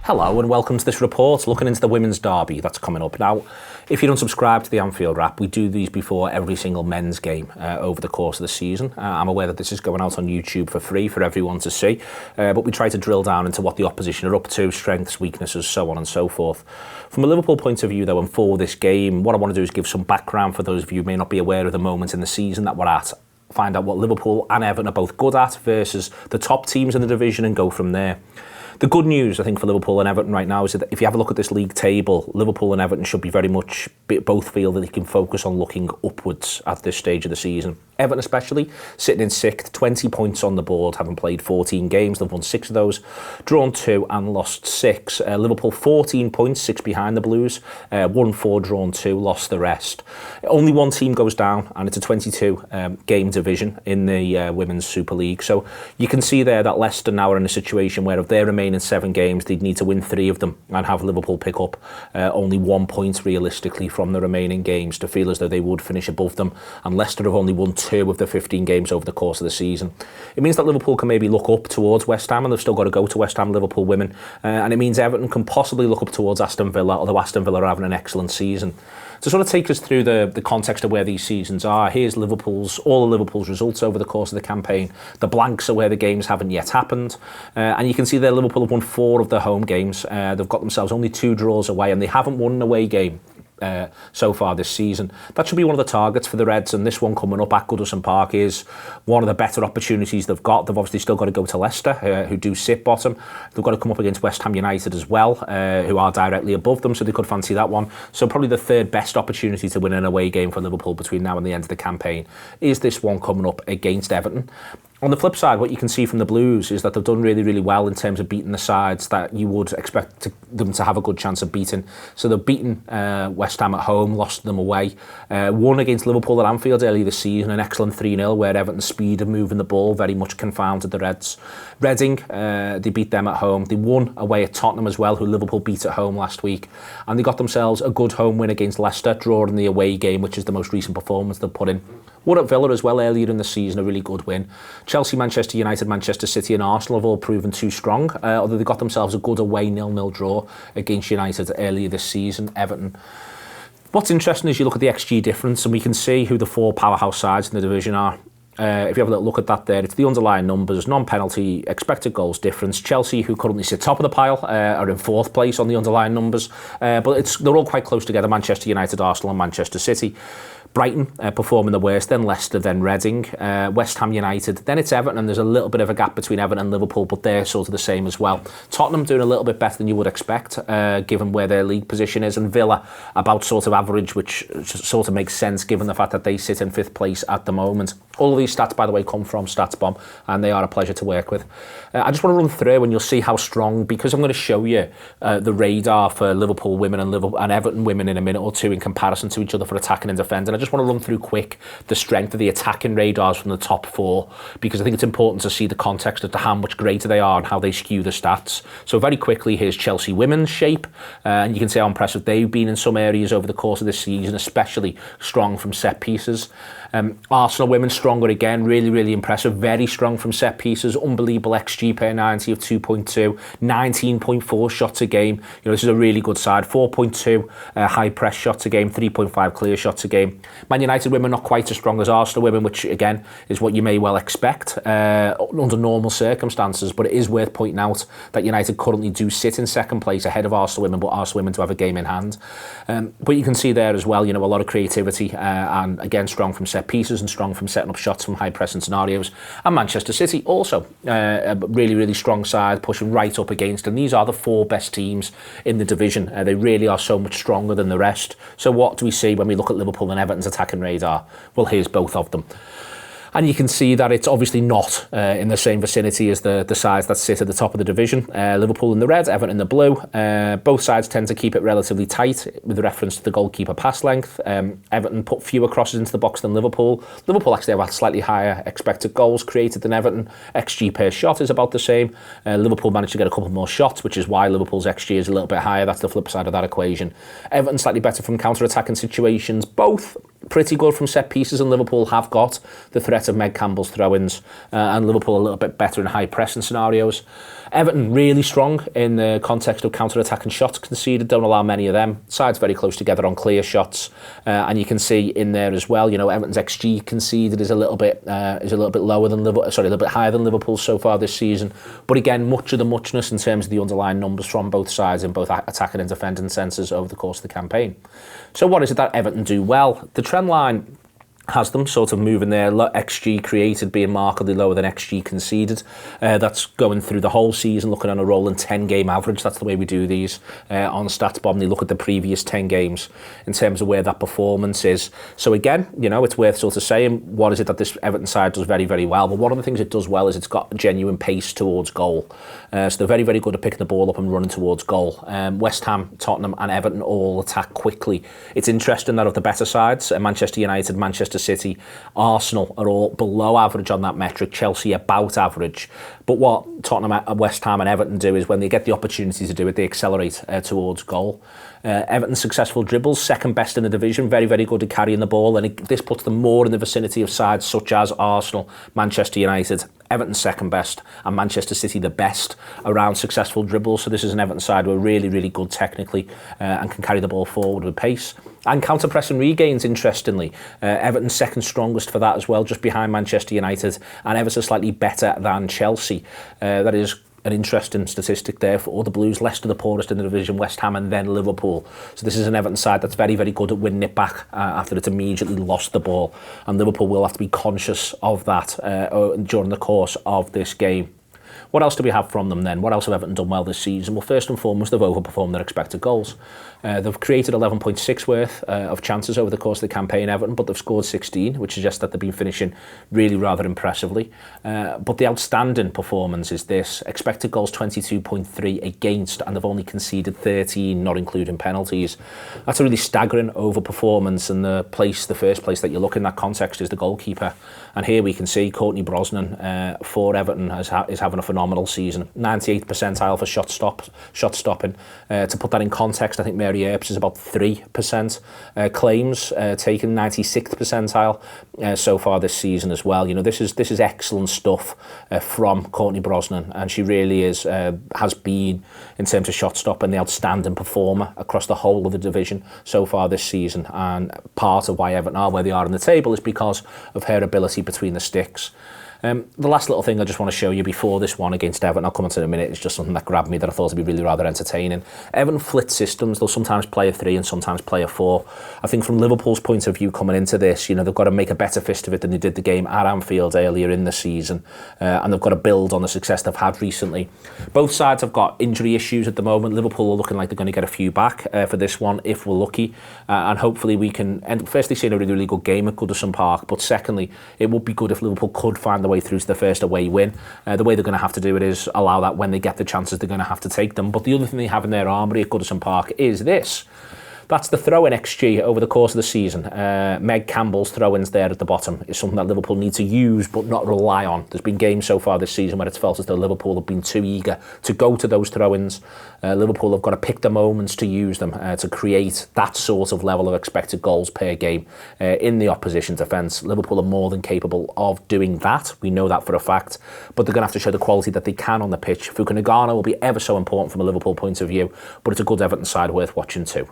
Hello and welcome to this report looking into the women's derby that's coming up. Now, if you don't subscribe to the Anfield Wrap, we do these before every single men's game over the course of the season. I'm aware that this is going out on YouTube for free for everyone to see, but we try to drill down into what the opposition are up to, strengths, weaknesses, so on and so forth. From a Liverpool point of view, though, and for this game, what I want to do is give some background for those of you who may not be aware of the moment in the season that we're at. Find out what Liverpool and Everton are both good at versus the top teams in the division and go from there. The good news, I think, for Liverpool and Everton right now is that if you have a look at this league table, Liverpool and Everton should be very much, both feel that they can focus on looking upwards at this stage of the season. Everton especially, sitting in 6th, 20 points on the board, having played 14 games. They've won 6 of those, drawn 2 and lost 6. Liverpool 14 points, 6 behind the Blues, won 4, drawn 2, lost the rest. Only one team goes down, and it's a 22 game division in the Women's Super League. So you can see there that Leicester now are in a situation where if they're remaining 7 games, they'd need to win 3 of them and have Liverpool pick up only 1 point realistically from the remaining games to feel as though they would finish above them. And Leicester have only won 2 of the 15 games over the course of the season. It means that Liverpool can maybe look up towards West Ham, and they've still got to go to West Ham, Liverpool Women. And it means Everton can possibly look up towards Aston Villa, although Aston Villa are having an excellent season. To sort of take us through the context of where these seasons are, here's all of Liverpool's results over the course of the campaign. The blanks are where the games haven't yet happened. And you can see that Liverpool have won 4 of their home games. They've got themselves only 2 draws away, and they haven't won an away game so far this season. That should be one of the targets for the Reds, and this one coming up at Goodison Park is one of the better opportunities they've got. They've obviously still got to go to Leicester, who do sit bottom. They've got to come up against West Ham United as well, who are directly above them, so they could fancy that one. So probably the 3rd best opportunity to win an away game for Liverpool between now and the end of the campaign is this one coming up against Everton. On the flip side, what you can see from the Blues is that they've done really, really well in terms of beating the sides that you would expect them to have a good chance of beating. So they've beaten West Ham at home, lost them away. Won against Liverpool at Anfield earlier this season, an excellent 3-0 where Everton's speed of moving the ball very much confounded the Reds. Reading, they beat them at home. They won away at Tottenham as well, who Liverpool beat at home last week. And they got themselves a good home win against Leicester, drawing the away game, which is the most recent performance they've put in. Won at Villa as well earlier in the season, a really good win. Chelsea, Manchester United, Manchester City and Arsenal have all proven too strong, although they got themselves a good away 0-0 draw against United earlier this season. Everton. What's interesting is you look at the XG difference and we can see who the 4 powerhouse sides in the division are. If you have a little look at that there, it's the underlying numbers, non-penalty, expected goals difference. Chelsea, who currently sit top of the pile, are in 4th place on the underlying numbers, but they're all quite close together, Manchester United, Arsenal and Manchester City. Brighton performing the worst, then Leicester, then Reading, West Ham United, then it's Everton, and there's a little bit of a gap between Everton and Liverpool, but they're sort of the same as well. Tottenham doing a little bit better than you would expect, given where their league position is, and Villa about sort of average, which sort of makes sense given the fact that they sit in 5th place at the moment. All of these stats, by the way, come from StatsBomb, and they are a pleasure to work with. I just want to run through and you'll see how strong, because I'm going to show you the radar for Liverpool women and Everton women in a minute or two in comparison to each other for attacking and defending. I just want to run through quick the strength of the attacking radars from the top 4, because I think it's important to see the context as to how much greater they are and how they skew the stats. So very quickly, here's Chelsea women's shape, and you can see how impressive they've been in some areas over the course of this season, especially strong from set pieces. Arsenal women stronger again, really, really impressive, very strong from set pieces, unbelievable XG per 90 of 2.2, 19.4 shots a game. This is a really good side, 4.2 high press shots a game, 3.5 clear shots a game. Man United women not quite as strong as Arsenal women, which again is what you may well expect under normal circumstances, but it is worth pointing out that United currently do sit in 2nd place ahead of Arsenal women, but Arsenal women to have a game in hand. But you can see there as well, a lot of creativity and again strong from set pieces and strong from setting up shots from high pressing scenarios. And Manchester City also a really, really strong side, pushing right up against, and these are the 4 best teams in the division. They really are so much stronger than the rest. So what do we see when we look at Liverpool and Everton's attacking radar? Well, here's both of them. And you can see that it's obviously not in the same vicinity as the sides that sit at the top of the division. Liverpool in the red, Everton in the blue. Both sides tend to keep it relatively tight with reference to the goalkeeper pass length. Everton put fewer crosses into the box than Liverpool. Liverpool actually have had slightly higher expected goals created than Everton. XG per shot is about the same. Liverpool managed to get a couple more shots, which is why Liverpool's XG is a little bit higher. That's the flip side of that equation. Everton slightly better from counter-attacking situations. Both pretty good from set pieces, and Liverpool have got the threat of Meg Campbell's throw-ins, and Liverpool a little bit better in high pressing scenarios. Everton really strong in the context of counter-attacking shots conceded, don't allow many of them. Sides very close together on clear shots, and you can see in there as well, you know, Everton's XG conceded is a little bit lower than Liverpool, sorry, a little bit higher than Liverpool so far this season. But again, much of the muchness in terms of the underlying numbers from both sides in both attacking and defending senses over the course of the campaign. So what is it that Everton do well? The trend line has them sort of moving there, XG created being markedly lower than XG conceded. That's going through the whole season, looking on a rolling 10-game average. That's the way we do these on StatsBomb. They look at the previous 10 games in terms of where that performance is. So again, you know, it's worth sort of saying, what is it that this Everton side does very, very well? But one of the things it does well is it's got genuine pace towards goal. So they're very, very good at picking the ball up and running towards goal. West Ham, Tottenham and Everton all attack quickly. It's interesting that of the better sides, Manchester United, Manchester City, Arsenal are all below average on that metric, Chelsea about average. But what Tottenham, West Ham and Everton do is when they get the opportunity to do it, they accelerate towards goal. Everton's successful dribbles, second best in the division, very, very good at carrying the ball, and this puts them more in the vicinity of sides such as Arsenal, Manchester United. Everton's second best and Manchester City the best around successful dribbles. So this is an Everton side who are really, really good technically and can carry the ball forward with pace. And counter-press and regains, interestingly. Everton's second strongest for that as well, just behind Manchester United, and ever so slightly better than Chelsea. That is an interesting statistic there for all the Blues. Leicester the poorest in the division, West Ham and then Liverpool. So this is an Everton side that's very, very good at winning it back after it's immediately lost the ball. And Liverpool will have to be conscious of that during the course of this game. What else do we have from them then? What else have Everton done well this season? Well, first and foremost, they've overperformed their expected goals. They've created 11.6 worth of chances over the course of the campaign, Everton, but they've scored 16, which suggests that they've been finishing really rather impressively. But the outstanding performance is this. Expected goals 22.3 against, and they've only conceded 13, not including penalties. That's a really staggering overperformance, and the first place that you look in that context is the goalkeeper. And here we can see Courtney Brosnan for Everton is having a phenomenal season. 98th percentile for shot stopping. To put that in context, I think Mary Earps is about 3% claims taken, 96th percentile so far this season as well. You know, this is excellent stuff from Courtnney Brosnan, and she really has been, in terms of shot stopping, the outstanding performer across the whole of the division so far this season. And part of why Everton are where they are in the table is because of her ability between the sticks. The last little thing I just want to show you before this one against Everton, I'll come on to in a minute, it's just something that grabbed me that I thought would be really rather entertaining. Everton flit systems, they'll sometimes play a 3 and sometimes play a 4. I think from Liverpool's point of view coming into this, you know, they've got to make a better fist of it than they did the game at Anfield earlier in the season, and they've got to build on the success they've had recently. Both sides have got injury issues at the moment. Liverpool are looking like they're going to get a few back for this one if we're lucky, and hopefully we can firstly see a really, really good game at Goodison Park, but secondly, it would be good if Liverpool could find the way through to the first away win. The way they're going to have to do it is allow that when they get the chances, they're going to have to take them. But the other thing they have in their armoury at Goodison Park is this. That's the throw-in XG over the course of the season. Meg Campbell's throw-ins there at the bottom is something that Liverpool need to use but not rely on. There's been games so far this season where it's felt as though Liverpool have been too eager to go to those throw-ins. Liverpool have got to pick the moments to use them to create that sort of level of expected goals per game in the opposition defence. Liverpool are more than capable of doing that. We know that for a fact. But they're going to have to show the quality that they can on the pitch. Fukunaga will be ever so important from a Liverpool point of view, but it's a good Everton side worth watching too.